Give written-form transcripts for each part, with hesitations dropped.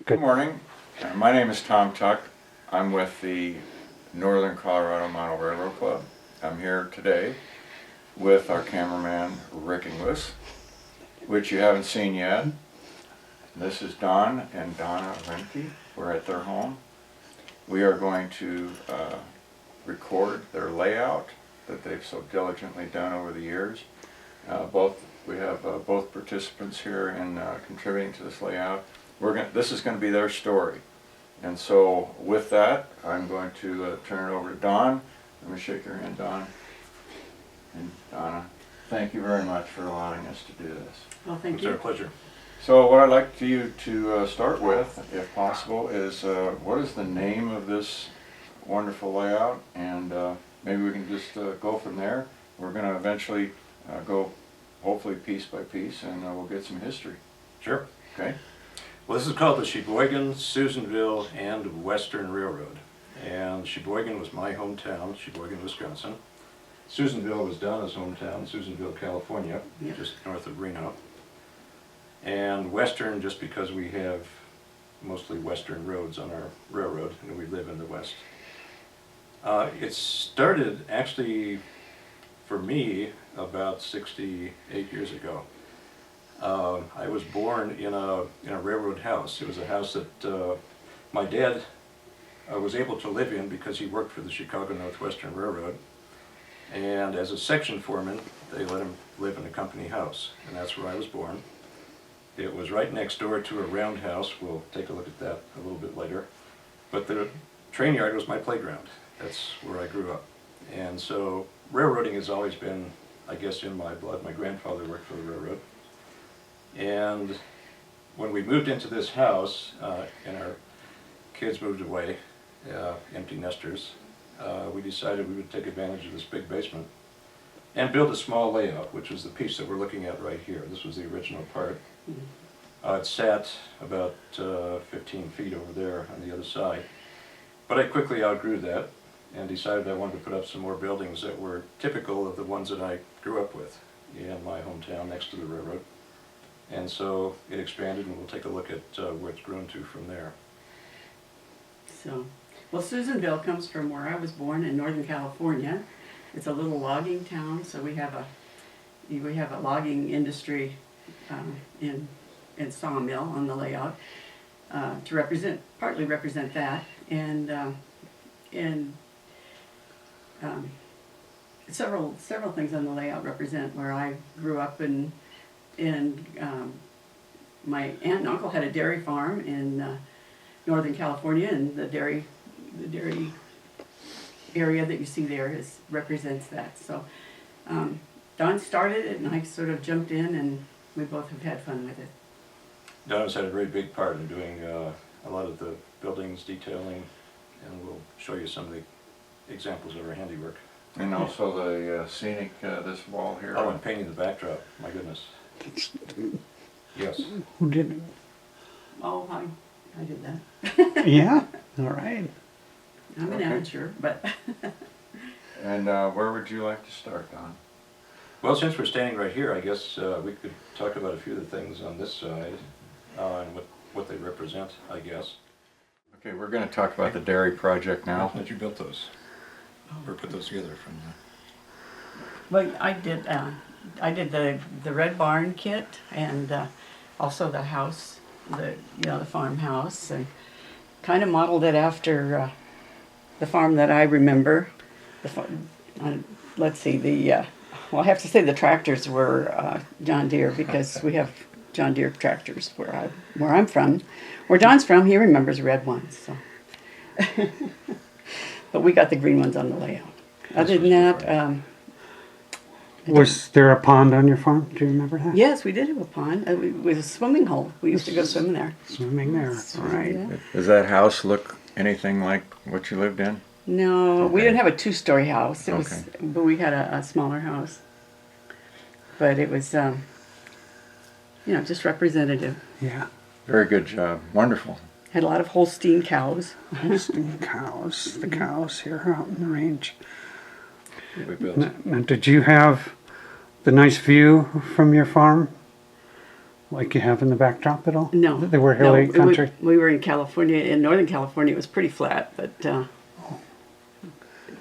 Good morning. My name is Tom Tuck. I'm with the Northern Colorado Model Railroad Club. I'm here today with our cameraman Rick Inglis, which you haven't seen yet. This is Don and Donna Reinke. We're at their home. We are going to record their layout that they've so diligently done over the years. We have both participants here in contributing to this layout. This is going to be their story. And so with that, I'm going to turn it over to Don. Let me shake your hand, Don. And Donna, thank you very much for allowing us to do this. Well, thank you. It's our pleasure. So what I'd like you to start with, if possible, is what is the name of this wonderful layout? And maybe we can just go from there. We're going to eventually go hopefully piece by piece, and we'll get some history. Sure. Okay. Well, this is called the Sheboygan, Susanville, and Western Railroad. And Sheboygan was my hometown, Sheboygan, Wisconsin. Susanville was Donna's hometown, Susanville, California, just north of Reno. And Western, just because we have mostly Western roads on our railroad, and we live in the West. It started actually, for me, about 68 years ago. I was born in a railroad house. It was a house that my dad was able to live in because he worked for the Chicago Northwestern Railroad. And as a section foreman, they let him live in a company house, and that's where I was born. It was right next door to a roundhouse. We'll take a look at that a little bit later. But the train yard was my playground. That's where I grew up. And so railroading has always been, I guess, in my blood. My grandfather worked for the railroad. And when we moved into this house, and our kids moved away, empty nesters, we decided we would take advantage of this big basement and build a small layout, which was the piece that we're looking at right here. This was the original part. It sat about 15 feet over there on the other side. But I quickly outgrew that and decided I wanted to put up some more buildings that were typical of the ones that I grew up with in my hometown next to the railroad. And so it expanded, and we'll take a look at where it's grown to from there. So, well, Susanville comes from where I was born in Northern California. It's a little logging town, so we have a logging industry in Sawmill on the layout to partly represent that, and several things on the layout represent where I grew up and my aunt and uncle had a dairy farm in Northern California, and the dairy area that you see there represents that. So Don started it, and I sort of jumped in, and we both have had fun with it. Donna's had a very big part in doing a lot of the buildings detailing, and we'll show you some of the examples of her handiwork. And also the scenic, this wall here. Oh, and painting the backdrop, my goodness. Yes. Who did it? Oh, I did that. Yeah? All right. I'm an amateur, but And where would you like to start, Don? Well, since we're standing right here, I guess we could talk about a few of the things on this side and what they represent, I guess. Okay, we're going to talk about the dairy project now. That you built those, or put those together from well, I did the red barn kit, and also the house, the farmhouse, and kind of modeled it after the farm that I remember. Let's see, well, I have to say the tractors were John Deere, because we have John Deere tractors where I'm from. Where Don's from, he remembers red ones. So, but we got the green ones on the layout. Other than that, Was there a pond on your farm? Do you remember that? yes, we did have a pond. It was a swimming hole. We used to go swimming there. Swimming there. All right. Yeah. Does that house look anything like what you lived in? No, we Okay. didn't have a two-story house. It was, Okay. but we had a smaller house. But it was, just representative. Yeah. Very good job. Wonderful. Had a lot of Holstein cows. Holstein cows. The cows here out in the range. We built. Now, did you have the nice view from your farm? like you have in the backdrop at all? No. They were no, hilly country? We were in California. In Northern California, it was pretty flat, but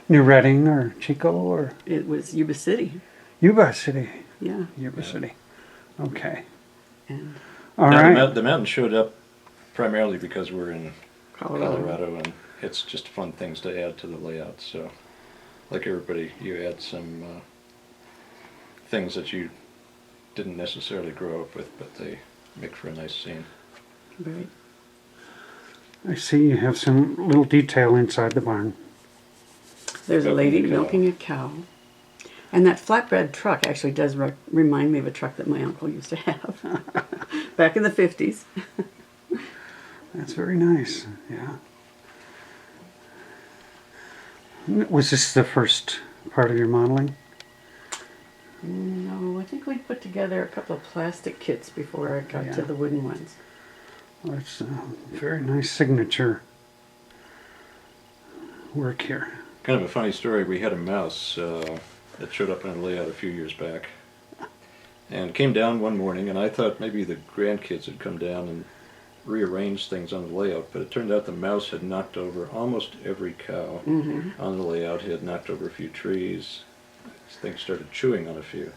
New Redding or Chico or it was Yuba City. Yuba City? Yeah. Yuba City. Okay. And All Now, right. the mountain showed up primarily because we're in Colorado. Colorado, and it's just fun things to add to the layout. So, like everybody, you add some things that you didn't necessarily grow up with, but they make for a nice scene. Right. I see you have some little detail inside the barn. There's a Milking lady a cow. milking a cow. And that flatbread truck actually does remind me of a truck that my uncle used to have back in the 50s. That's very nice. Yeah. Was this the first part of your modeling? No, I think we put together a couple of plastic kits before I got to Yeah. the wooden ones. Well, it's a very nice signature work here. Kind of a funny story. We had a mouse that showed up in a layout a few years back, and came down one morning, and I thought maybe the grandkids had come down and rearranged things on the layout, but it turned out the mouse had knocked over almost every cow on the layout. He had knocked over a few trees. Things started chewing on a few,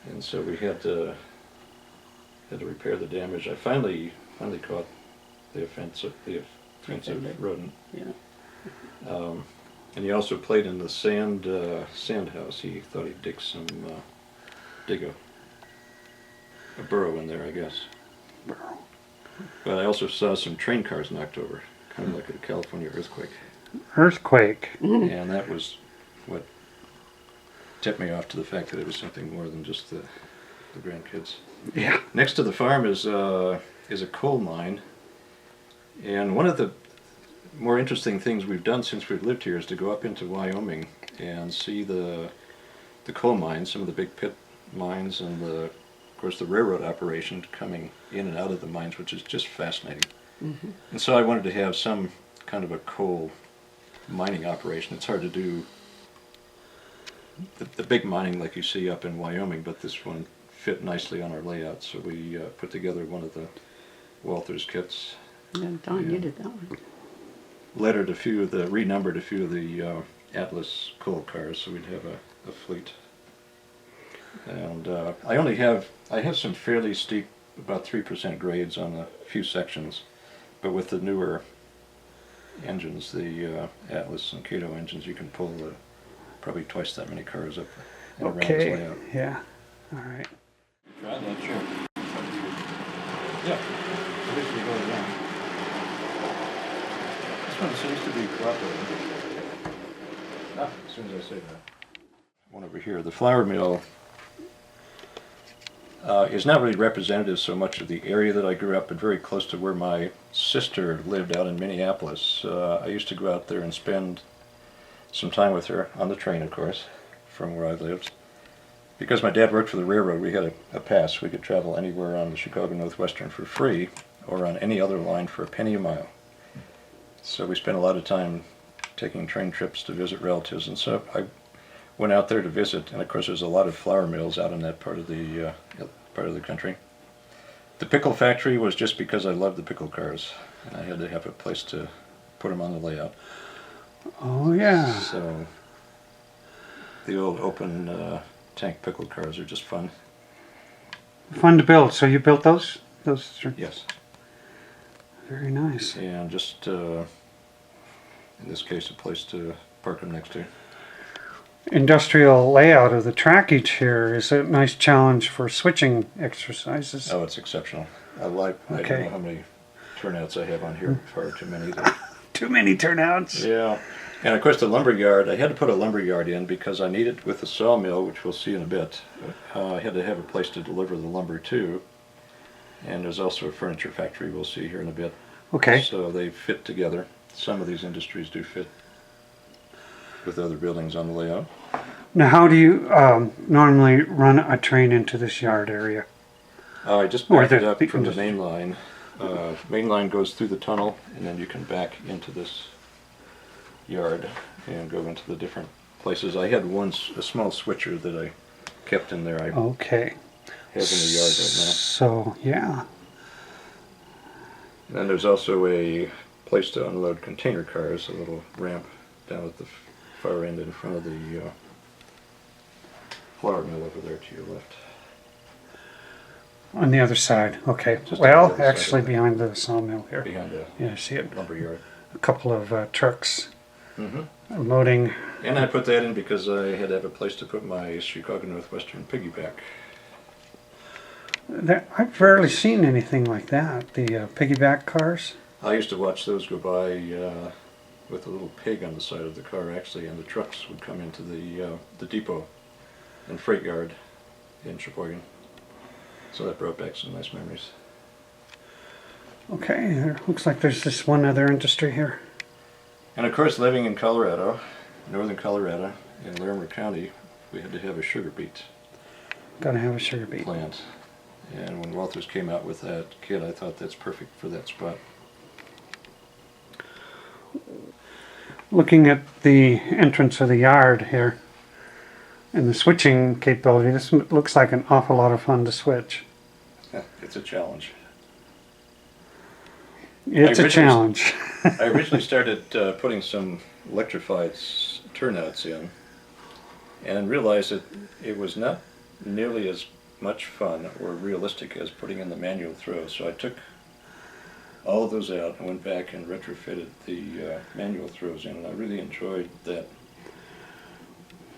and so we had to repair the damage. I finally caught the offensive rodent. Yeah. And he also played in the sand house. He thought he'd dig a burrow in there, I guess. But I also saw some train cars knocked over, kind of like a California earthquake. Earthquake. And that was what tipped me off to the fact that it was something more than just the grandkids. Yeah. Next to the farm is a coal mine, and one of the more interesting things we've done since we've lived here is to go up into Wyoming and see the coal mines, some of the big pit mines, and of course the railroad operation coming in and out of the mines, which is just fascinating. And so I wanted to have some kind of a coal mining operation. It's hard to do the big mining like you see up in Wyoming, but this one fit nicely on our layout, so we put together one of the Walther's kits. Yeah, Don, you did that one. Renumbered a few of the Atlas coal cars, so we'd have a fleet. And I have some fairly steep, about 3% grades on a few sections, but with the newer engines, the Atlas and Cato engines, you can pull probably twice that many cars up and around this Okay. layout. Yeah. All right. Try that, sure. Yeah, at least we go around. This one seems to be cooperating. As soon as I say that. One over here. The flour mill is not really representative so much of the area that I grew up, but very close to where my sister lived out in Minneapolis. I used to go out there and spend some time with her, on the train of course, from where I lived. Because my dad worked for the railroad, we had a pass. We could travel anywhere on the Chicago Northwestern for free, or on any other line for a penny a mile. So we spent a lot of time taking train trips to visit relatives, and so I went out there to visit. And of course, there's a lot of flour mills out in that part of the country. The pickle factory was just because I loved the pickle cars, and I had to have a place to put them on the layout. Oh, yeah. So the old open tank pickle cars are just fun. Fun to build. So you built those? Those are Yes. very nice. And just, in this case, a place to park them next to. Industrial layout of the trackage here is a nice challenge for switching exercises. Oh, it's exceptional. I don't know how many turnouts I have on here. Far too many. Too many turnouts. Yeah. And of course the lumber yard, I had to put a lumber yard in because I needed, with the sawmill, which we'll see in a bit, I had to have a place to deliver the lumber to. And there's also a furniture factory we'll see here in a bit. Okay. So they fit together. Some of these industries do fit with other buildings on the layout. Now, how do you normally run a train into this yard area? I just Or backed it the- up from the main line. Main line goes through the tunnel, and then you can back into this yard and go into the different places. I had a small switcher that I kept in there. Okay. have in the yard right now. So, yeah. And then there's also a place to unload container cars, a little ramp down at the far end in front of the flour mill over there to your left. On the other side, okay. Just on the Well, other side actually of the- behind the sawmill here. Behind the Yeah, I see it. lumber yard. A couple of trucks Mm-hmm. loading. And I put that in because I had to have a place to put my Chicago Northwestern piggyback. I've rarely seen anything like that. The piggyback cars. I used to watch those go by with a little pig on the side of the car, actually, and the trucks would come into the depot and freight yard in Sheboygan. So that brought back some nice memories. Okay, looks like there's just one other industry here. And of course, living in Colorado, northern Colorado, in Larimer County, we had to have a sugar beet Gotta have a sugar beet. plant. And when Walters came out with that kit, I thought that's perfect for that spot. Looking at the entrance of the yard here and the switching capability, this looks like an awful lot of fun to switch. It's a challenge. It's a originally- challenge. I originally started putting some electrified turnouts in and realized that it was not nearly as much fun or realistic as putting in the manual throws. So I took all of those out and went back and retrofitted the manual throws in, and I really enjoyed that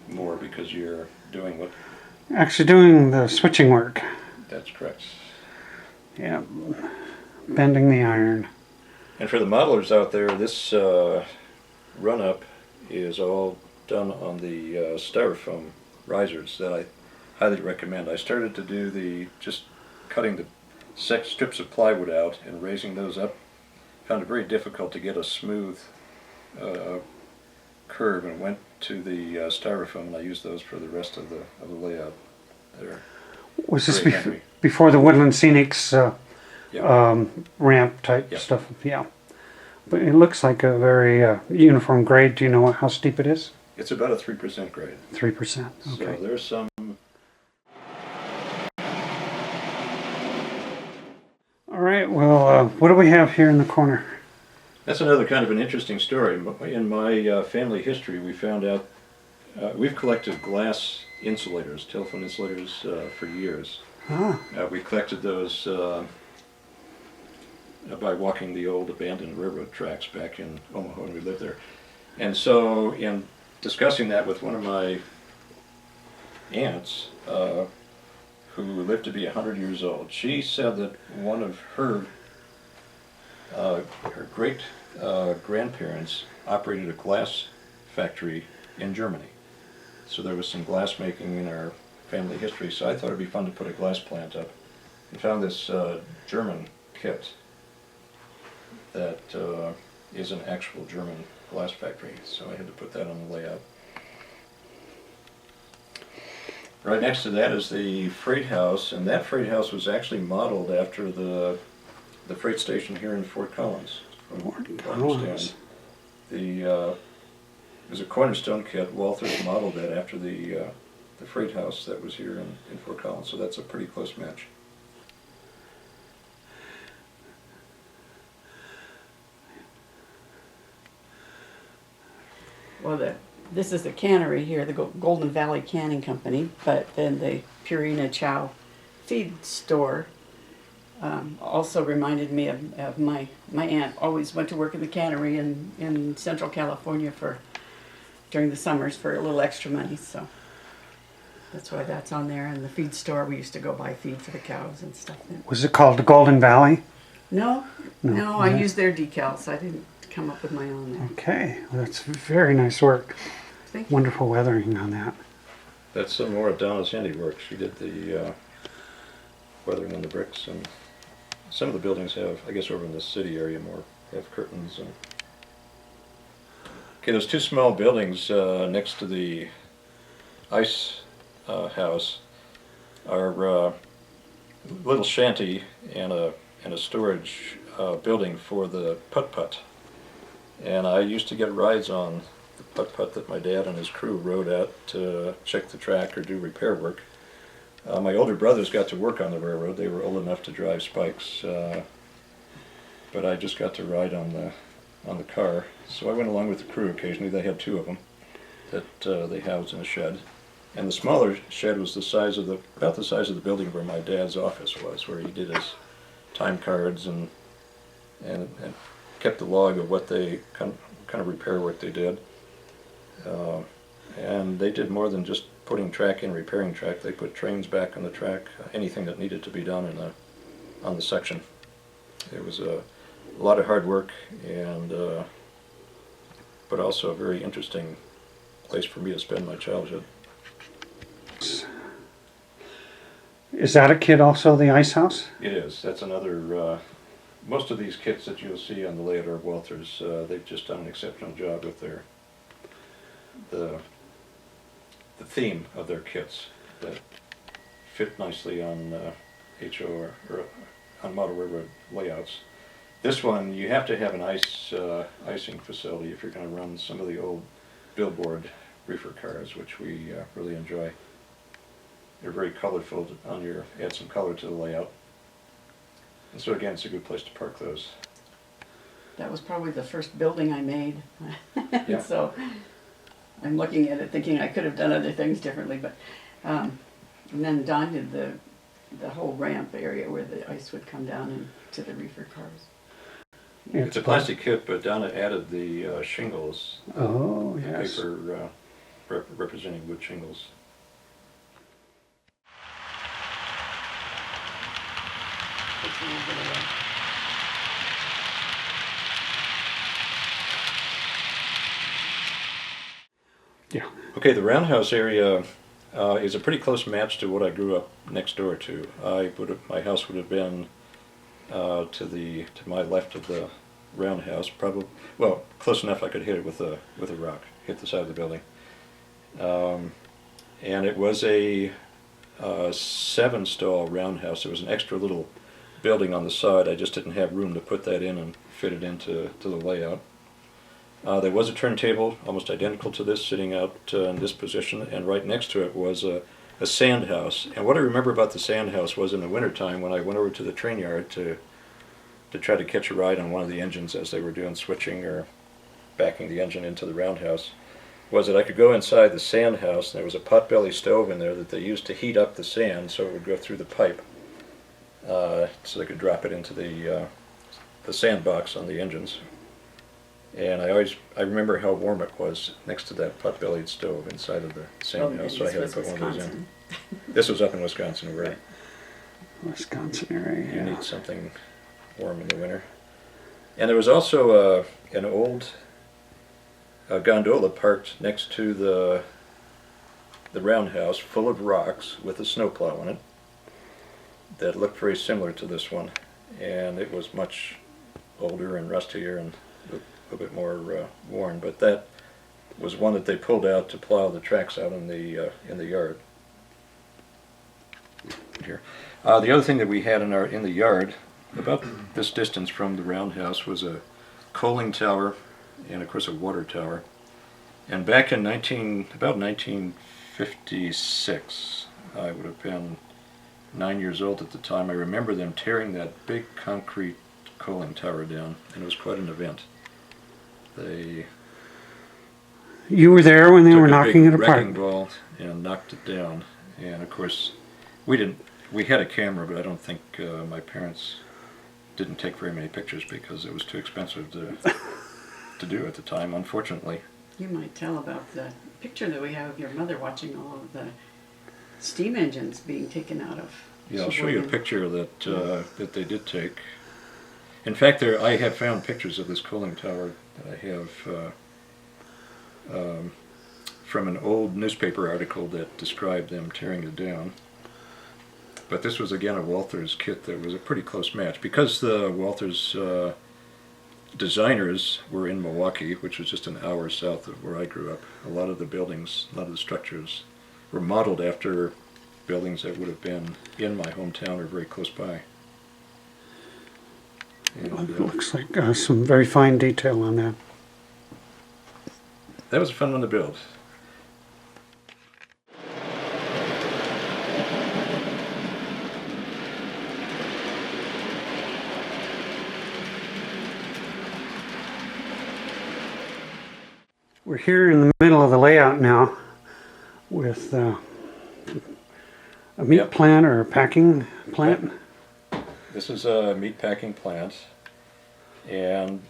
more because you're doing what, Actually doing the switching work. that's correct. Yeah. Bending the iron. And for the modelers out there, this run-up is all done on the styrofoam risers that I highly recommend. I started to do just cutting the strips of plywood out and raising those up. Found it very difficult to get a smooth curve, and went to the styrofoam, and I used those for the rest of the layout there. Was this Great memory. before the Woodland Scenics Yeah. ramp type Yeah. stuff? Yeah. But it looks like a very uniform grade. Do you know how steep it is? It's about a 3% grade. 3%. So Okay. there's some. All right. Well, what do we have here in the corner? That's another kind of an interesting story. In my family history, we found out we've collected glass insulators, telephone insulators, for years. Ah, We collected those by walking the old abandoned railroad tracks back in Omaha when we lived there. And so, in discussing that with one of my aunts, who lived to be 100 years old, she said that one of her great grandparents operated a glass factory in Germany. So there was some glass making in our family history, so I thought it'd be fun to put a glass plant up. And found this German kit that is an actual German glass factory, so I had to put that on the layout. Right next to that is the freight house, and that freight house was actually modeled after the freight station here in Fort Collins. From what I understand. It was a cornerstone kit. Walters modeled that after the freight house that was here in Fort Collins, so that's a pretty close match. Well, this is the cannery here, the Golden Valley Canning Company, but then the Purina Chow feed store also reminded me of my aunt always went to work in the cannery in Central California during the summers for a little extra money, so that's why that's on there. And the feed store, we used to go buy feed for the cows and stuff. was it called the Golden Valley? No, No, I no. used their decals. I didn't come up with my own there. Okay, well, that's very nice work. Thank you. Wonderful weathering on that. That's some more of Donna's handiwork. She did the weathering on the bricks, and some of the buildings have, I guess over in the city area more, have curtains. And okay, those two small buildings next to the ice house are a little shanty and a storage building for the putt-putt. And I used to get rides on the putt-putt that my dad and his crew rode out to check the track or do repair work. My older brothers got to work on the railroad. They were old enough to drive spikes, but I just got to ride on the car. So I went along with the crew occasionally. They had 2 of them that they housed in a shed. And the smaller shed was about the size of the building where my dad's office was, where he did his time cards and kept the log of what they kind of repair work they did. And they did more than just putting track in, repairing track. They put trains back on the track, anything that needed to be done on the section. It was a lot of hard work, and but also a very interesting place for me to spend my childhood. Is that a kit also, the ice house? It is. That's another. Most of these kits that you'll see on the layout are Walthers. They've just done an exceptional job with the theme of their kits that fit nicely on HO or on model railroad layouts. This one, you have to have an icing facility if you're going to run some of the old billboard reefer cars, which we really enjoy. They're very colorful add some color to the layout. And so again, it's a good place to park those. That was probably the first building I made. Yeah. So I'm looking at it thinking I could have done other things differently, but and then Don did the whole ramp area where the ice would come down into the reefer cars. It's a plastic kit, but Donna added the shingles. Oh, yes. Paper representing wood shingles. Takes a little bit away. Yeah. Okay, the roundhouse area is a pretty close match to what I grew up next door to. My house would have been to my left of the roundhouse, probably, well, close enough I could hit it with a rock, hit the side of the building. And it was a 7-stall roundhouse. There was an extra little building on the side. I just didn't have room to put that in and fit it into the layout. There was a turntable almost identical to this sitting out in this position, and right next to it was a sand house. And what I remember about the sand house was in the wintertime when I went over to the train yard to try to catch a ride on one of the engines as they were doing switching or backing the engine into the roundhouse, was that I could go inside the sand house and there was a potbelly stove in there that they used to heat up the sand so it would go through the pipe so they could drop it into the sandbox on the engines. And I remember how warm it was next to that pot-bellied stove inside of the sand house, so I had to put one of those in. This was up in Wisconsin, where Wisconsin area. you need something warm in the winter. And there was also an old gondola parked next to the roundhouse, full of rocks with a snowplow on it, that looked very similar to this one, and it was much older and rustier and a bit more worn, but that was one that they pulled out to plow the tracks out in the yard. Here, the other thing that we had in the yard, about this distance from the roundhouse, was a coaling tower and of course a water tower. And back in about 1956, I would have been 9 years old at the time. I remember them tearing that big concrete coaling tower down, and it was quite an event. They You were there when they were knocking it took a big wrecking apart. ball and knocked it down. And of course, we had a camera, but I don't think my parents didn't take very many pictures because it was too expensive to do at the time, unfortunately. You might tell about the picture that we have of your mother watching all of the steam engines being taken out of Yeah, I'll show you a Sheboygan. picture that they did take. In fact, I have found pictures of this cooling tower that I have from an old newspaper article that described them tearing it down. But this was again a Walthers kit that was a pretty close match. Because the Walthers designers were in Milwaukee, which was just an hour south of where I grew up, a lot of the buildings, a lot of the structures were modeled after buildings that would have been in my hometown or very close by. And, It looks like some very fine detail on that. that was a fun one to build. We're here in the middle of the layout now with a meat Yep. plant or a packing plant. This is a meat packing plant, and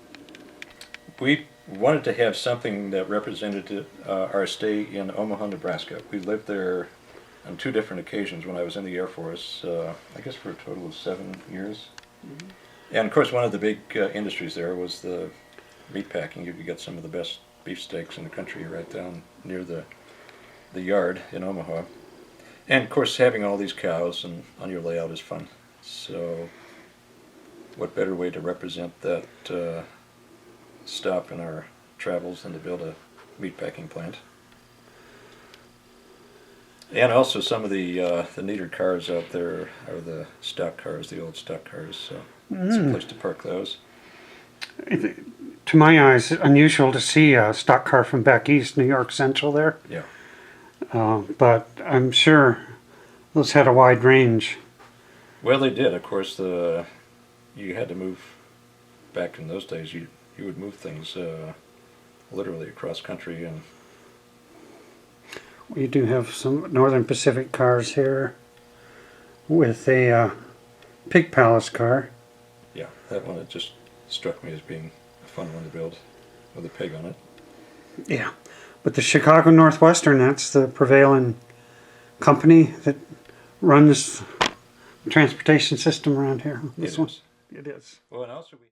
we wanted to have something that represented our stay in Omaha, Nebraska. We lived there on 2 different occasions when I was in the Air Force, I guess for a total of 7 years. Mm-hmm. And of course, one of the big industries there was the meat packing. You could get some of the best beefsteaks in the country right down near the yard in Omaha. And of course, having all these cows and on your layout is fun. So what better way to represent that stop in our travels than to build a meatpacking plant? And also some of the neater cars out there are the stock cars, the old stock cars. So it's a place to park those. To my eyes, unusual to see a stock car from back east, New York Central there. Yeah. But I'm sure those had a wide range. Well, they did. Of course, you had to move back in those days. You would move things literally across country, and We do have some Northern Pacific cars here with a Pig Palace car. yeah, that one, it just struck me as being a fun one to build with a pig on it. Yeah, but the Chicago Northwestern, that's the prevailing company that runs the transportation system around here. This It one, is. it is. Well, and also we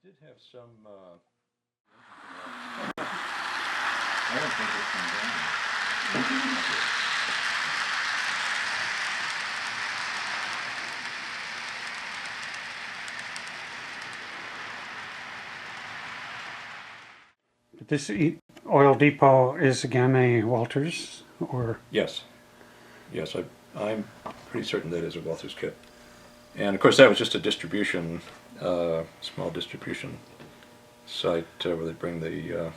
did have some. I don't think it's been done. But this oil depot is again a Walters, or Yes, yes, I'm pretty certain that is a Walters kit. And of course, that was just a distribution, small distribution site where they bring the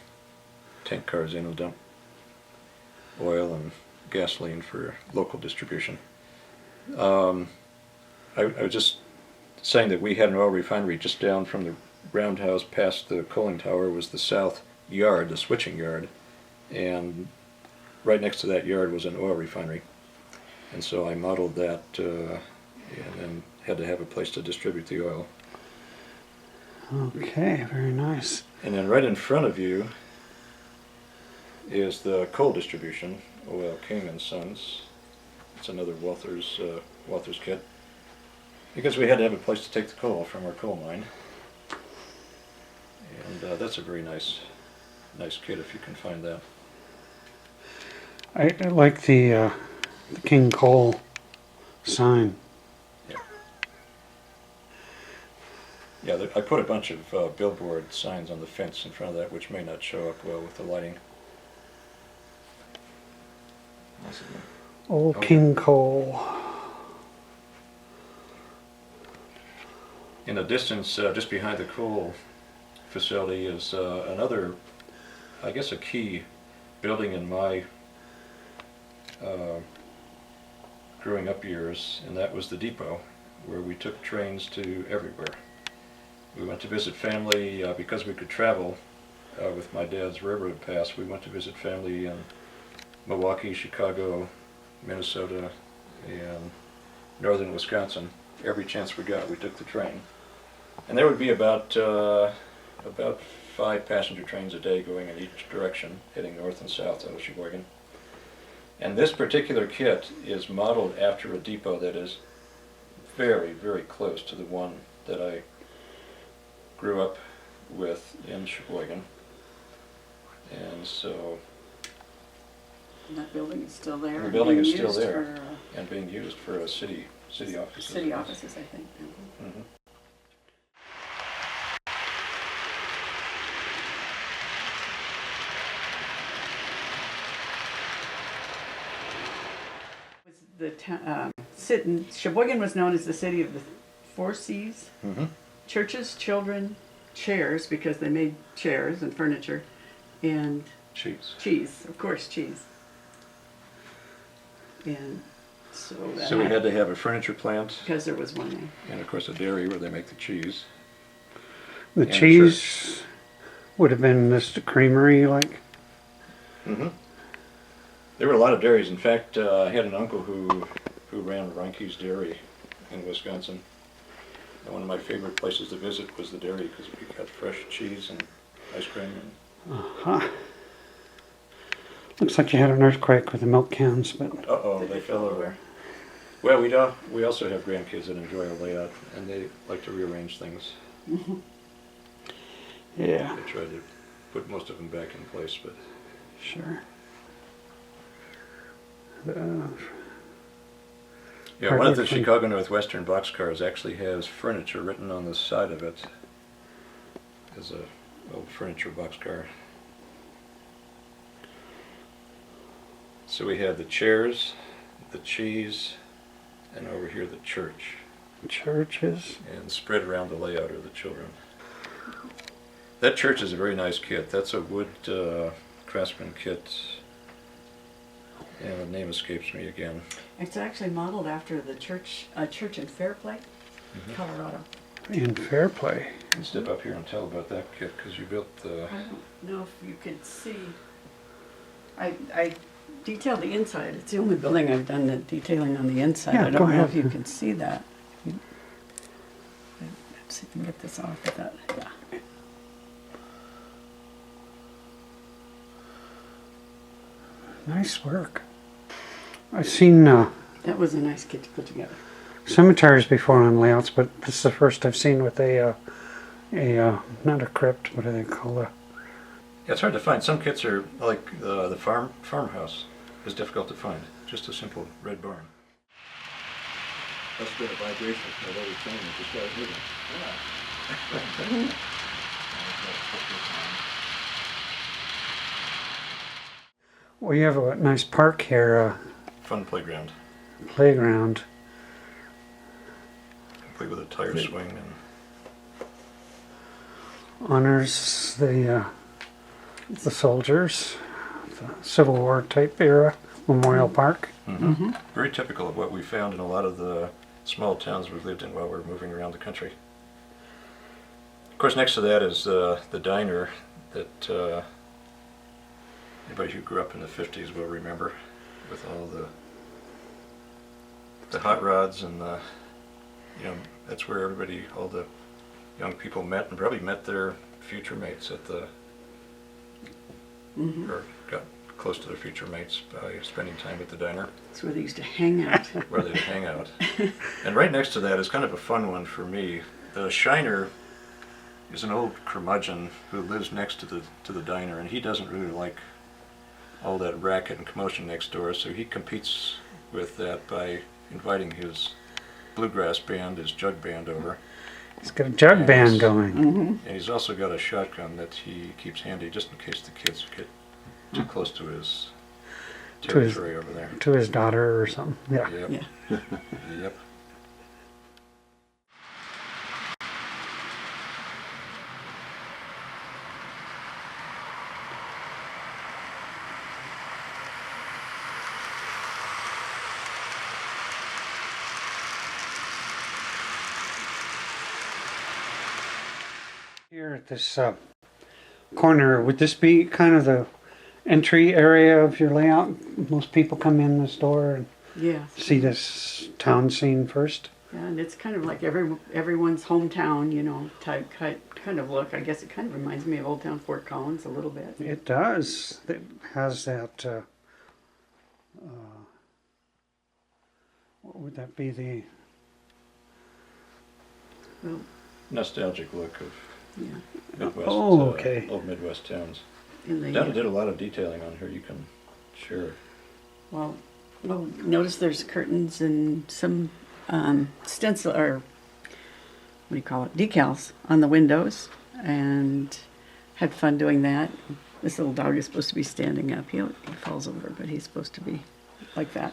tank cars in and dump oil and gasoline for local distribution. I was just saying that we had an oil refinery just down from the roundhouse past the coaling tower was the south yard, the switching yard, and right next to that yard was an oil refinery. And so I modeled that and then had to have a place to distribute the oil. okay, very nice. And then right in front of you is the coal distribution, Oil King and Sons. It's another Walters kit. Because we had to have a place to take the coal from our coal mine. And that's a very nice kit if you can find that. I like the King Cole sign. Yeah, I put a bunch of billboard signs on the fence in front of that, which may not show up well with the lighting. Old Okay. King Cole. In the distance, just behind the coal facility, is another, I guess, a key building in my growing up years, and that was the depot, where we took trains to everywhere. We went to visit family because we could travel with my dad's railroad pass. We went to visit family in Milwaukee, Chicago, Minnesota, and northern Wisconsin. Every chance we got, we took the train. And there would be about 5 passenger trains a day going in each direction, heading north and south out of Sheboygan. And this particular kit is modeled after a depot that is very, very close to the one that I grew up with in Sheboygan. And so And that building is still there. the building being is still used there for, and being used for city offices. city offices, I think. Mhm. Was Sheboygan was known as the city of the 4 C's. Mhm. Churches, children, chairs, because they made chairs and furniture, and Cheese. cheese, of course, cheese. And so that So we had to have a furniture plant because there was one there. and of course a dairy where they make the cheese. The And cheese would have been this creamery, like. Mm-hmm. There were a lot of dairies. In fact, I had an uncle who ran Reinke's Dairy in Wisconsin. And one of my favorite places to visit was the dairy because we got fresh cheese and ice cream. And Uh-huh. Looks like you had an earthquake with the milk cans, but uh-oh, they fell over. Well, we also have grandkids that enjoy our layout, and they like to rearrange things. yeah, They try to put most of them back in place, but sure. yeah, one of the Chicago Northwestern boxcars actually has furniture written on the side of it as a old furniture boxcar. So we have the chairs, the cheese, and over here the church. Churches. And spread around the layout are the children. That church is a very nice kit. That's a wood craftsman kit. And the name escapes me again. It's actually modeled after the church in Fairplay, Colorado. In Fairplay. You can step up here and tell about that kit because you built the... I don't know if you could see. I detailed the inside. It's the only building I've done the detailing on the inside. Yeah, I go don't know ahead. if you can see that. Let's see if I can get this off with that. Yeah. Nice work. I've seen That was a nice kit to put together. cemeteries before on layouts, but this is the first I've seen with a not a crypt. What do they call it? Yeah, it's hard to find. Some kits are like the farmhouse is difficult to find. Just a simple red barn. That's a bit of vibration from the other thing that just started moving. Well, you have a nice park here, Fun playground, playground. complete with a tire swing and Honors the soldiers, the Civil War type era memorial park. very typical of what we found in a lot of the small towns we've lived in while we were moving around the country. Of course, next to that is the diner that anybody who grew up in the 50s will remember, with all the hot rods and that's where everybody, all the young people met and probably met their future mates at the or got close to their future mates by spending time at the diner. That's where they used to hang out. Where they'd hang out. And right next to that is kind of a fun one for me. The Shiner is an old curmudgeon who lives next to the diner, and he doesn't really like all that racket and commotion next door, so he competes with that by inviting his bluegrass band, his jug band, over. He's got a jug band going. And he's also got a shotgun that he keeps handy just in case the kids get too close to his territory over there. To his daughter or something. Yeah. Yep. Yeah. Yep. Here at this corner, would this be kind of the entry area of your layout? Most people come in this door and Yeah. see this town scene first. Yeah, and it's kind of like everyone's hometown, type kind of look. I guess it kind of reminds me of Old Town Fort Collins a little bit. It does. It has that. What would that be? The Well, Nostalgic look of yeah. Midwest, okay. Old Midwest towns. In the Donna did a lot of detailing on here. You can share. well, notice there's curtains and some stencil or what do you call it? Decals on the windows, and had fun doing that. This little dog is supposed to be standing up. He falls over, but he's supposed to be like that.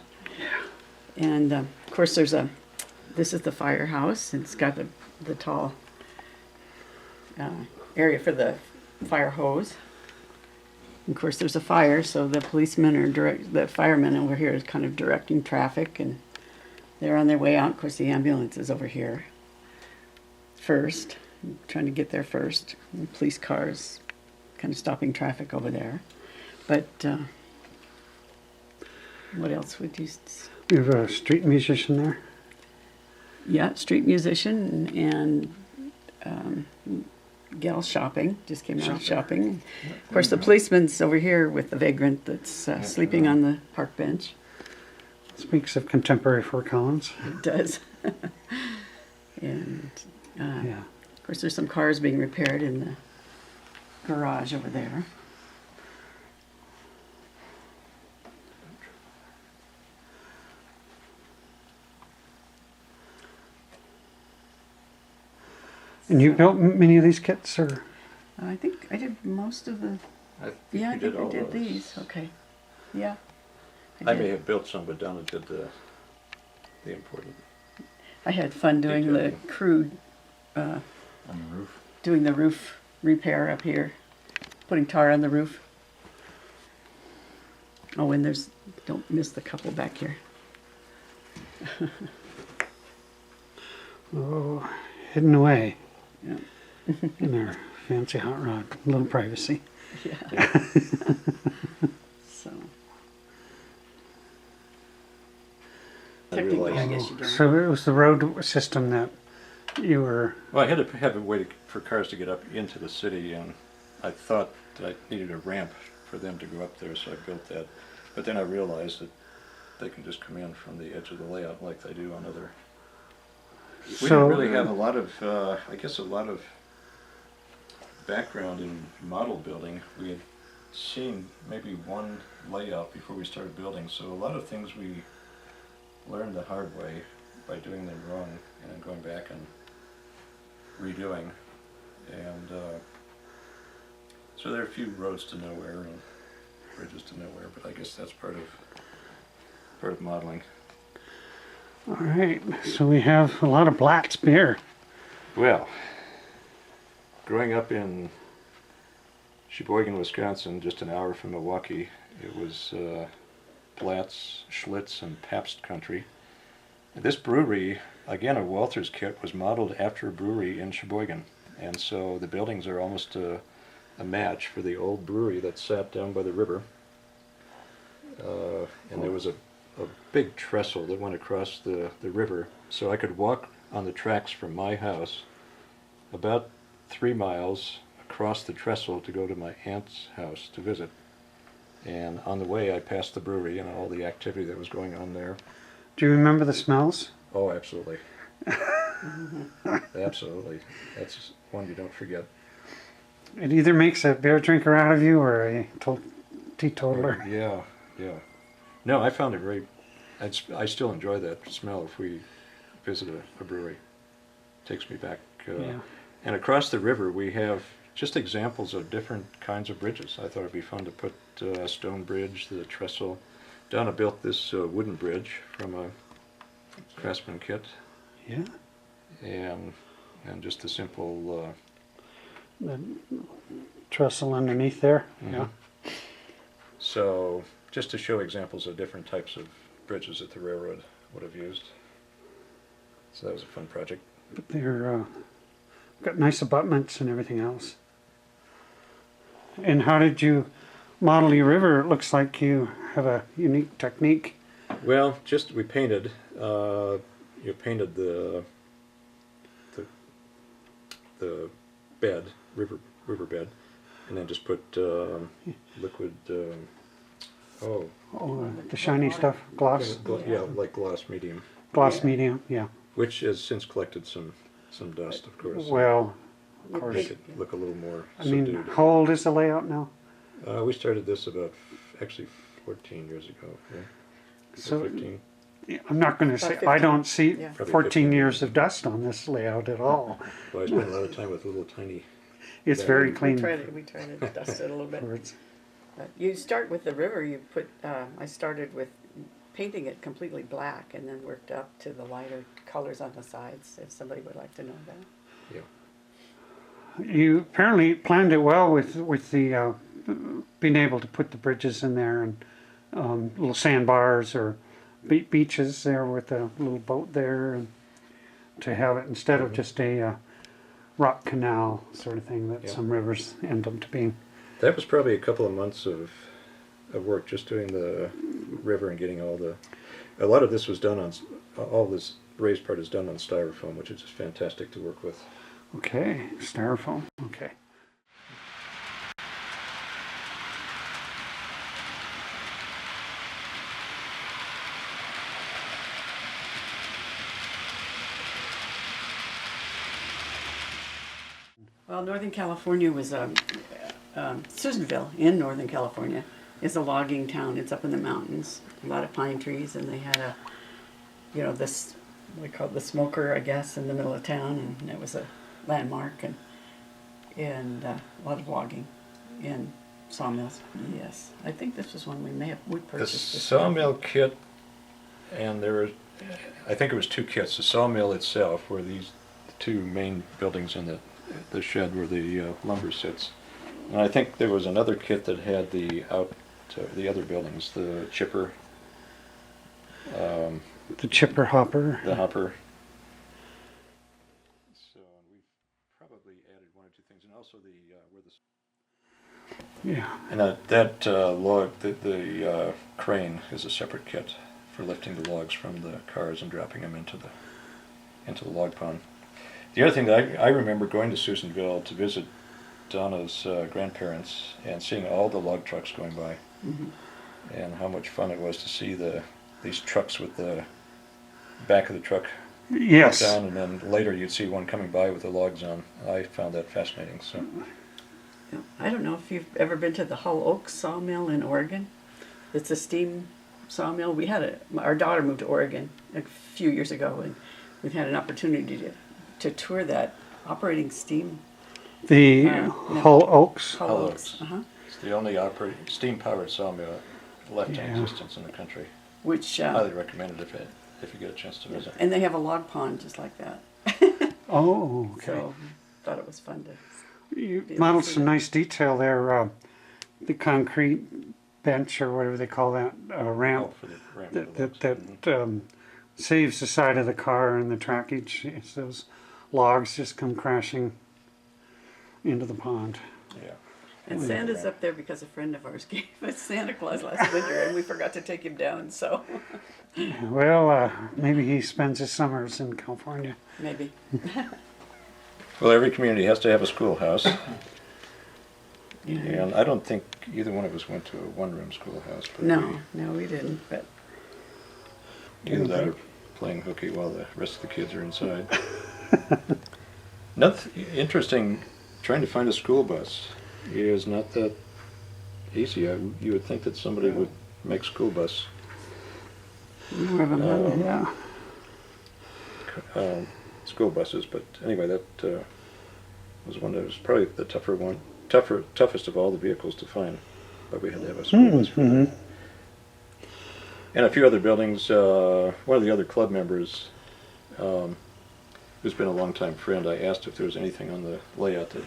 And of course, this is the firehouse, and it's got the tall area for the fire hose. Of course, there's a fire, so the the firemen over here is kind of directing traffic, and they're on their way out. Of course, the ambulance is over here first, trying to get there first. And police cars kind of stopping traffic over there. But what else would you? We have a street musician there. Yeah, street musician and gal shopping. Just came out of shopping. Of course, the policeman's over here with the vagrant that's sleeping on the park bench. Speaks of contemporary Fort Collins. It does. And Yeah. of course, there's some cars being repaired in the garage over there. And you built many of these kits, or? I think I did most of the. I think Yeah, I you think did I all did those. these. Okay. Yeah. I did. may have built some, but Donna did the important. I had fun doing the Detailing. crew, On the roof. doing the roof repair up here, putting tar on the roof. Oh, and don't miss the couple back here. Oh, hidden away Yeah. in their fancy hot rod. A little privacy. Yeah. So. I Technically, I realized- guess you don't. So it was the road system that you were. Well, I had to have a way for cars to get up into the city, and I thought that I needed a ramp for them to go up there, so I built that. But then I realized that they can just come in from the edge of the layout like they do on other. We So- didn't really have a lot of, I guess, a lot of background in model building. We had seen maybe one layout before we started building, so a lot of things we learned the hard way by doing them wrong and then going back and redoing. And so there are a few roads to nowhere and bridges to nowhere, but I guess that's part of modeling. All right. So we have a lot of Blatt's beer. Well, growing up in Sheboygan, Wisconsin, just an hour from Milwaukee, it was Blatz, Schlitz, and Pabst country. And this brewery, again a Walters kit, was modeled after a brewery in Sheboygan. And so the buildings are almost a match for the old brewery that sat down by the river. And there was a big trestle that went across the river, so I could walk on the tracks from my house about 3 miles across the trestle to go to my aunt's house to visit. And on the way I passed the brewery and all the activity that was going on there. Do you remember the smells? Oh, absolutely. Absolutely. That's one you don't forget. It either makes a beer drinker out of you or a teetotaler. Yeah, yeah. No, I found it very, I still enjoy that smell if we visit a brewery. Takes me back. Yeah. And across the river we have just examples of different kinds of bridges. I thought it'd be fun to put a stone bridge, the trestle. Donna built this wooden bridge from a Craftsman kit, Yeah. and just a simple. The trestle underneath there. Mhm. Yeah. So just to show examples of different types of bridges that the railroad would have used. So that was a fun project. But they're got nice abutments and everything else. And how did you model your river? It looks like you have a unique technique. Well, just we painted. You painted the bed, river bed, and then just put liquid. Oh, the shiny stuff, gloss, Yeah, like gloss medium, gloss Yeah. medium. Yeah. which has since collected some dust, of course. Well, of course. Make it look a little more I mean, subdued. how old is the layout now? We started this about actually 14 years ago. Yeah. So 15. I'm not going to say About I 15. don't see Yeah. Probably 14 15. years of dust on this layout at all. Well, I spent a lot of time with little tiny. It's Yeah, very we clean. We try to dust it a little bit. for its- But you start with the river. You put. I started with painting it completely black, and then worked up to the lighter colors on the sides. If somebody would like to know that. Yeah. You apparently planned it well with the being able to put the bridges in there and little sandbars or beaches there with a little boat there, and to have it instead of just a rock canal sort of thing that Yeah. some rivers end up to being. That was probably a couple of months of of work just doing the river and getting a lot of this was done on, all this raised part is done on styrofoam, which is just fantastic to work with. Okay, styrofoam. Okay. Well, Northern California was, Susanville in Northern California is a logging town. It's up in the mountains, a lot of pine trees, and they had a, this, we call it the smoker, I guess, in the middle of town, and it was a landmark, and a lot of logging and sawmills. Yes, I think this was one we The purchased. This sawmill kit, and there were, I think it was two kits. The sawmill itself, where these two main buildings in the shed where the lumber sits. And I think there was another kit that had the other buildings, the chipper, The chipper hopper. the hopper. So we've probably added one or two things, and also the where the Yeah. and that log, the crane is a separate kit for lifting the logs from the cars and dropping them into the log pond. The other thing that I remember going to Susanville to visit Donna's grandparents and seeing all the log trucks going by, and how much fun it was to see these trucks with the back of the truck Yes. down, and then later you'd see one coming by with the logs on. I found that fascinating. So I don't know if you've ever been to the Hull Oaks sawmill in Oregon. It's a steam sawmill. Our daughter moved to Oregon a few years ago, and we've had an opportunity to tour that operating steam. The No. Hull Oaks. Hull Hull Oaks. Oaks. It's the only steam-powered sawmill left in Yeah. existence in the country. Which Highly recommend it if you get a chance to visit. and they have a log pond just like that. Oh, okay. So thought it was fun to. You be able modeled to see some that. nice detail there. The concrete bench or whatever they call that ramp For the ramp that for the that, logs. that saves the side of the car and the trackage. As those logs just come crashing into the pond. Yeah. And Santa's up there because a friend of ours gave us Santa Claus last winter, and we forgot to take him down. So Well, maybe he spends his summers in California. maybe. Well, every community has to have a schoolhouse, Yeah. and I don't think either one of us went to a one-room schoolhouse. But No, we didn't. But either that or playing hooky while the rest of the kids are inside. Nothing interesting. Trying to find a school bus is not that easy. You would think that somebody would make school bus more of a model. Yeah. school buses, but anyway, that was one that was probably the toughest of all the vehicles to find. But we had to have a school bus for that. And a few other buildings. One of the other club members, who's been a longtime friend, I asked if there was anything on the layout that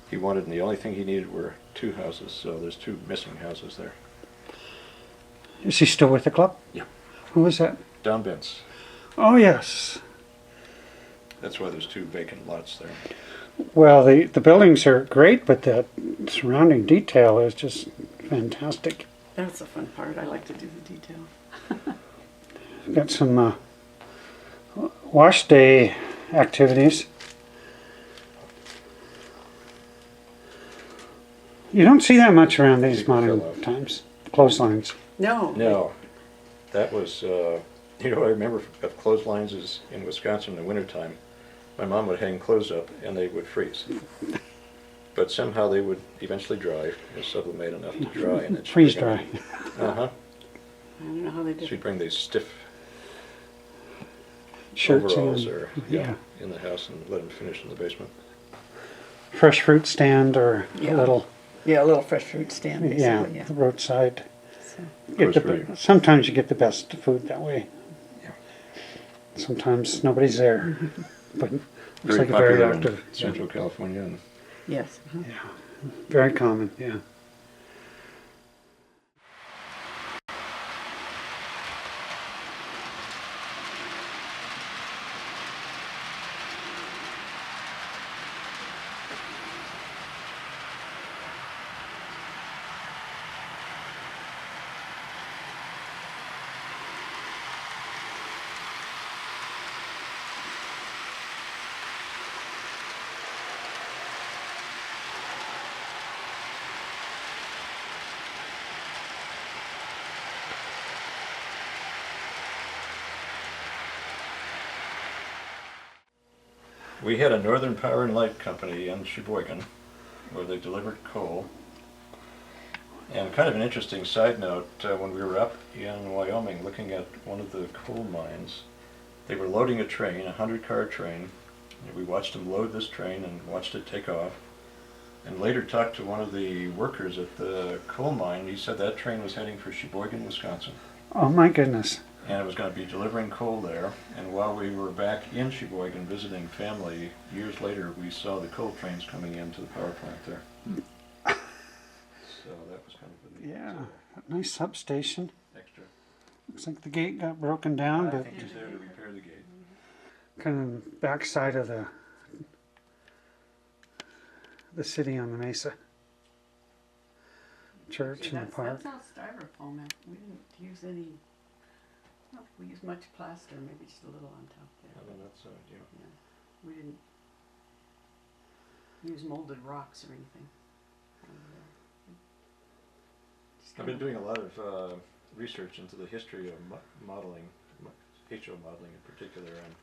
he wanted, and the only thing he needed were two houses. So there's two missing houses there. Is he still with the club? Yeah. Who was that? Don Bentz. Oh, yes. That's why there's two vacant lots there. Well, the buildings are great, but the surrounding detail is just fantastic. That's the fun part. I like to do the detail. We've got some wash day activities. You don't see that much around these People modern fill out. times. Clotheslines. No. No, that was, you know, I remember of clotheslines is in Wisconsin in the wintertime. My mom would hang clothes up and they would freeze. But somehow they would eventually dry, and sublimate enough to dry. And then she'd Freeze bring dry. them- Uh-huh. I don't know how they did. She'd bring these stiff Shirts overalls and or, yeah. in the house and let them finish in the basement. fresh fruit stand or Yeah. a little Yeah, a little fresh fruit stand, basically. Yeah. the roadside. So, Get the, Grocery. sometimes you get the best food that way. Yeah. Sometimes nobody's there, but looks Very like a very popular in active. Central California. And yes. Yeah, very common. Yeah. We had a Northern Power and Light Company in Sheboygan where they delivered coal. And kind of an interesting side note, when we were up in Wyoming looking at one of the coal mines, they were loading a train, a 100-car train. And we watched them load this train and watched it take off. And later talked to one of the workers at the coal mine. He said that train was heading for Sheboygan, Wisconsin. Oh my goodness. And it was going to be delivering coal there. And while we were back in Sheboygan visiting family, years later we saw the coal trains coming into the power plant there. So that was kind of a neat, Yeah, nice substation. extra. Looks like the gate got broken down, I but think he's there to repair the gate. kind of backside of the city on the mesa. Church and the park. That's all styrofoam. We didn't use any, I don't think we used much plaster, maybe just a little on top there. And then that's, you know. Yeah, we didn't use molded rocks or anything. Just I've been kinda- doing a lot of research into the history of modeling, HO modeling in particular, and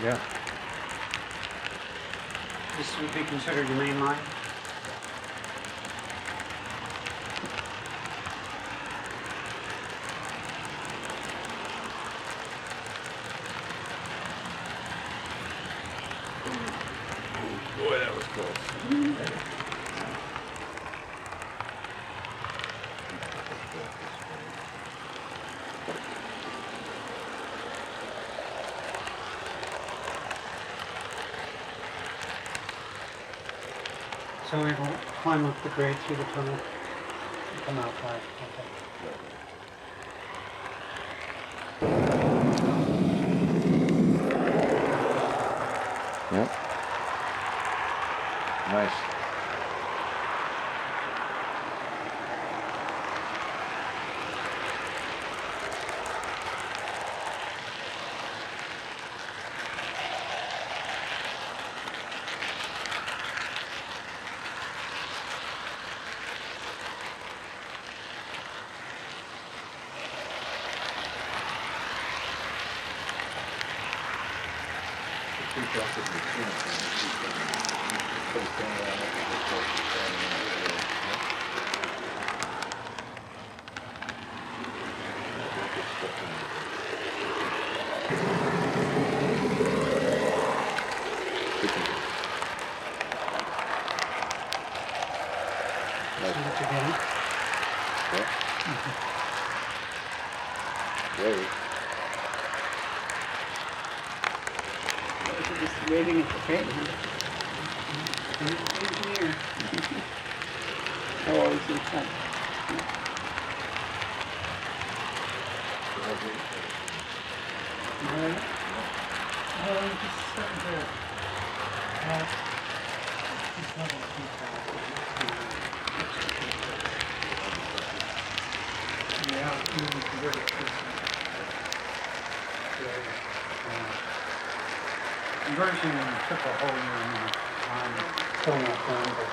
Yeah. This would be considered your main line? Boy, that was close. So we will climb up the grade through the tunnel and come out back. Okay. Yep. Nice. See what you're getting? Great. We're just waving at the train, huh? Engineer. Oh, always in front. Alright. Just starting to just level Yeah, you can convert it to conversion took a whole year and a half. Still not done, but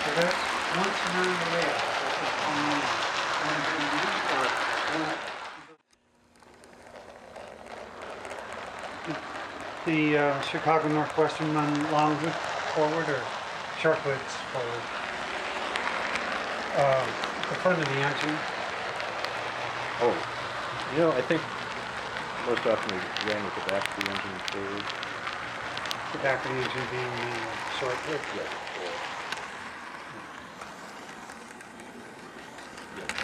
so that's once around the rail. The Chicago Northwestern run long hood forward or short hoods forward? The front of the engine. oh, you know, I think most often we ran with the back of the engine forward. The back of the engine being the short hood. Yeah.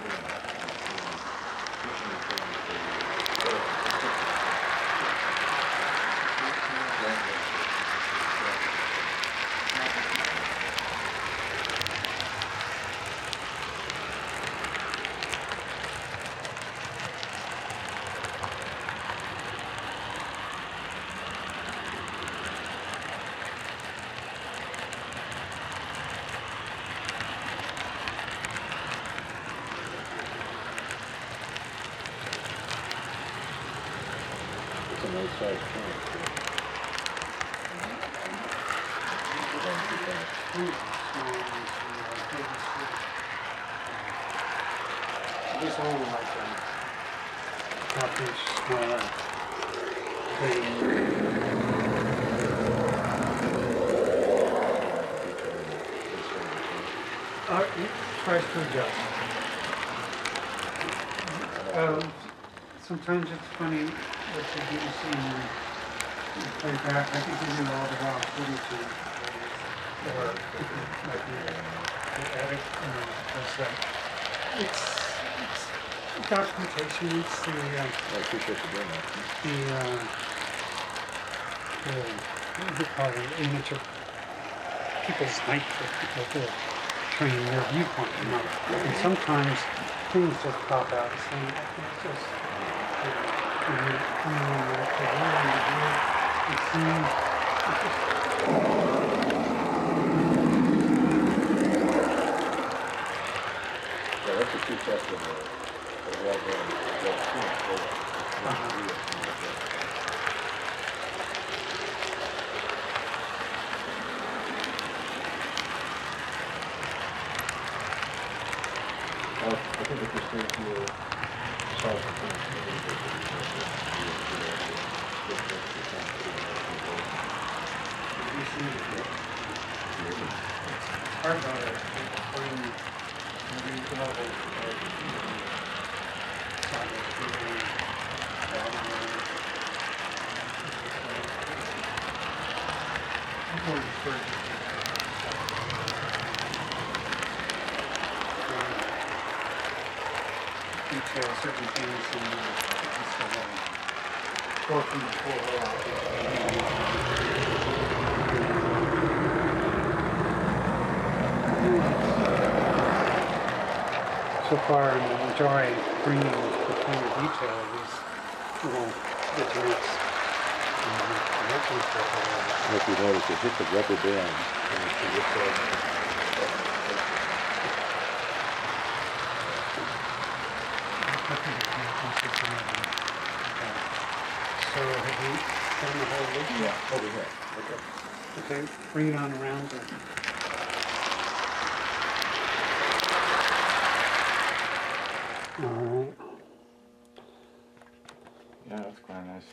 It's a nice size print. This one like a half-inch smaller it tries to adjust. Sometimes it's funny what you do see when you play back. I think you do all the raw footage or like the edit, because it's documentation. It's the I appreciate you doing that. what do you call it, image of people's life, people to train their viewpoint. And sometimes things just pop out saying, it's just, Yeah, that's a true test of a well-done I think if you stay to solve the hard about it. Putting every level detail certain things and instead of working the full So far, I enjoy bringing the kind of detail of these little vignettes. If you notice, it hits a rubber band. So have you done the whole loop? Yeah, over here. Okay, bring it on around. All right. Yeah, that's quite nice.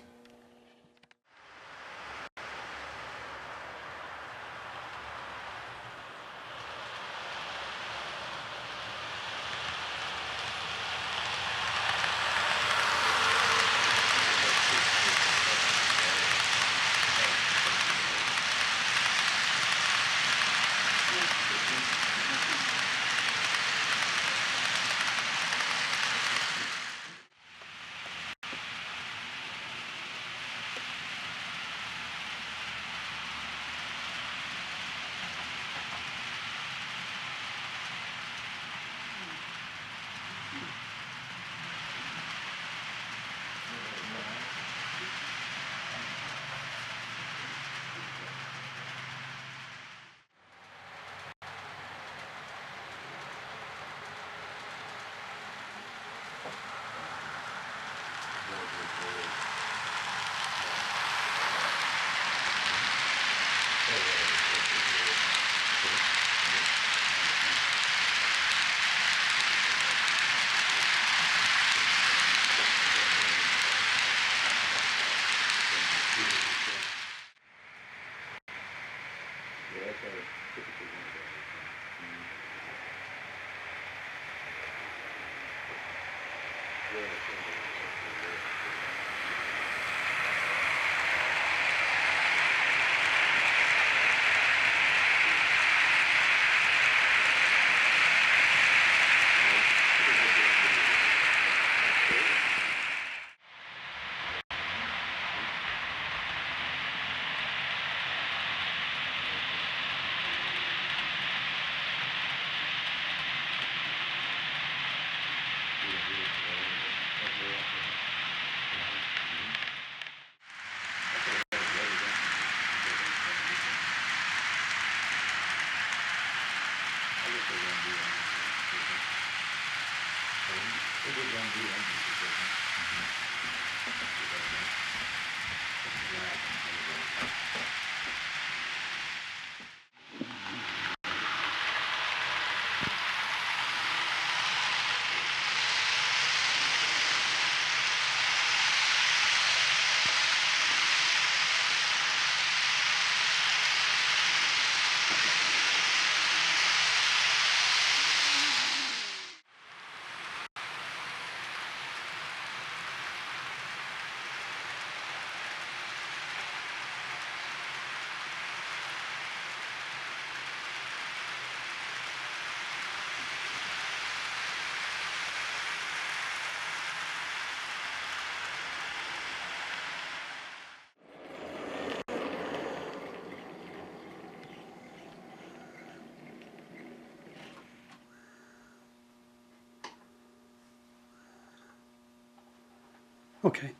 Okay.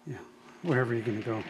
Yeah. Wherever you're gonna go.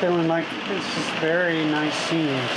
Feeling like this is very nice scenes.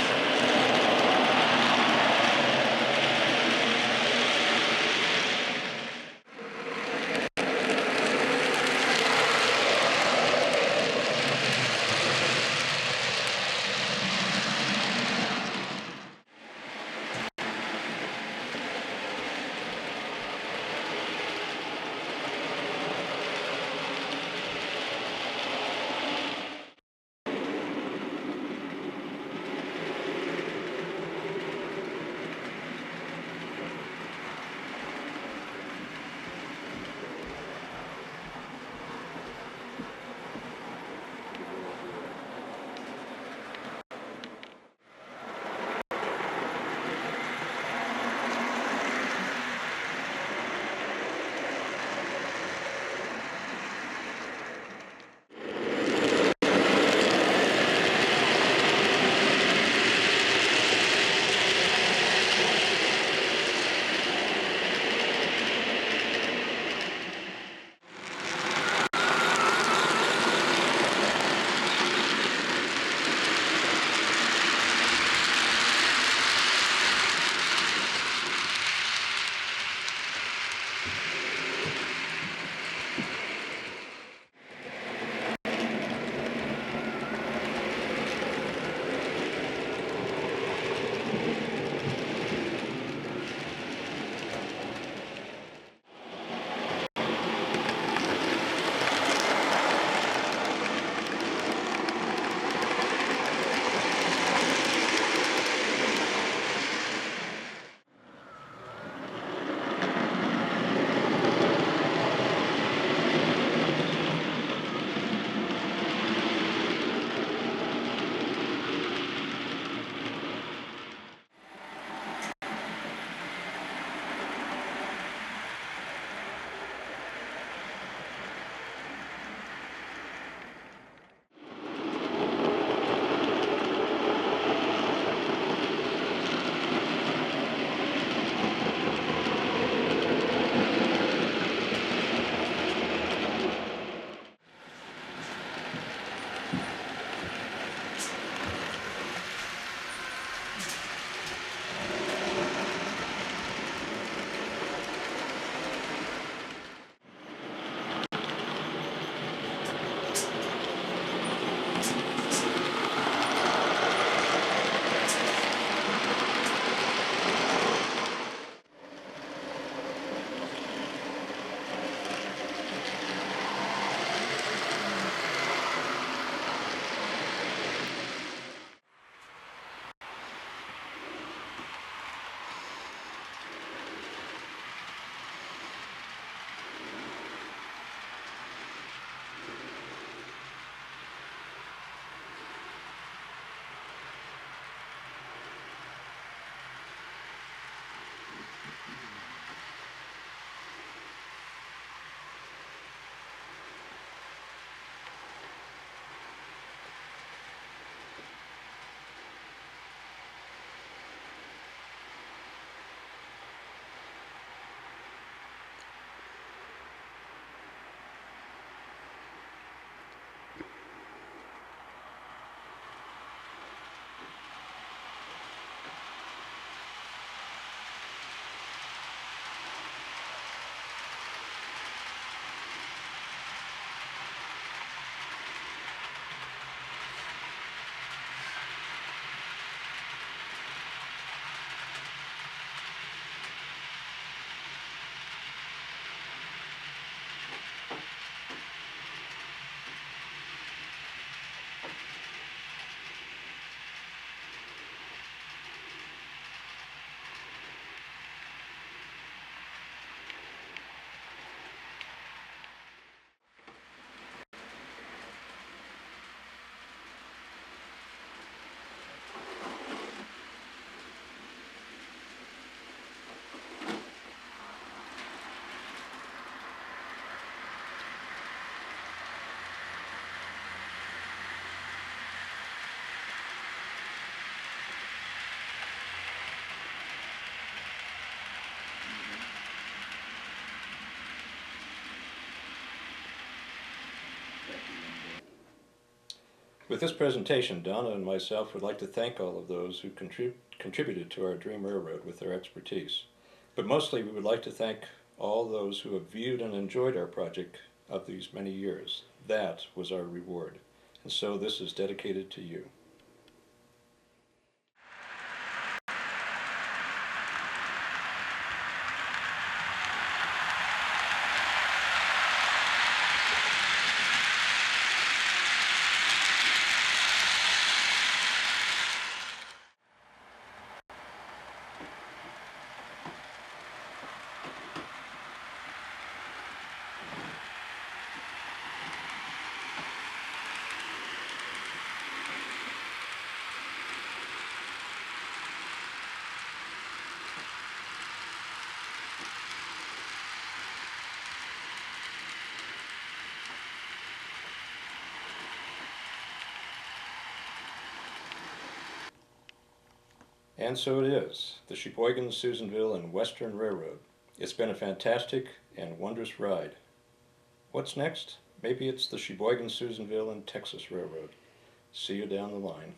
With this presentation, Donna and myself would like to thank all of those who contributed to our Dream Railroad with their expertise. But mostly we would like to thank all those who have viewed and enjoyed our project of these many years. That was our reward. And so this is dedicated to you. And so it is, the Sheboygan, Susanville, and Western Railroad. It's been a fantastic and wondrous ride. What's next? Maybe it's the Sheboygan, Susanville, and Texas Railroad. See you down the line.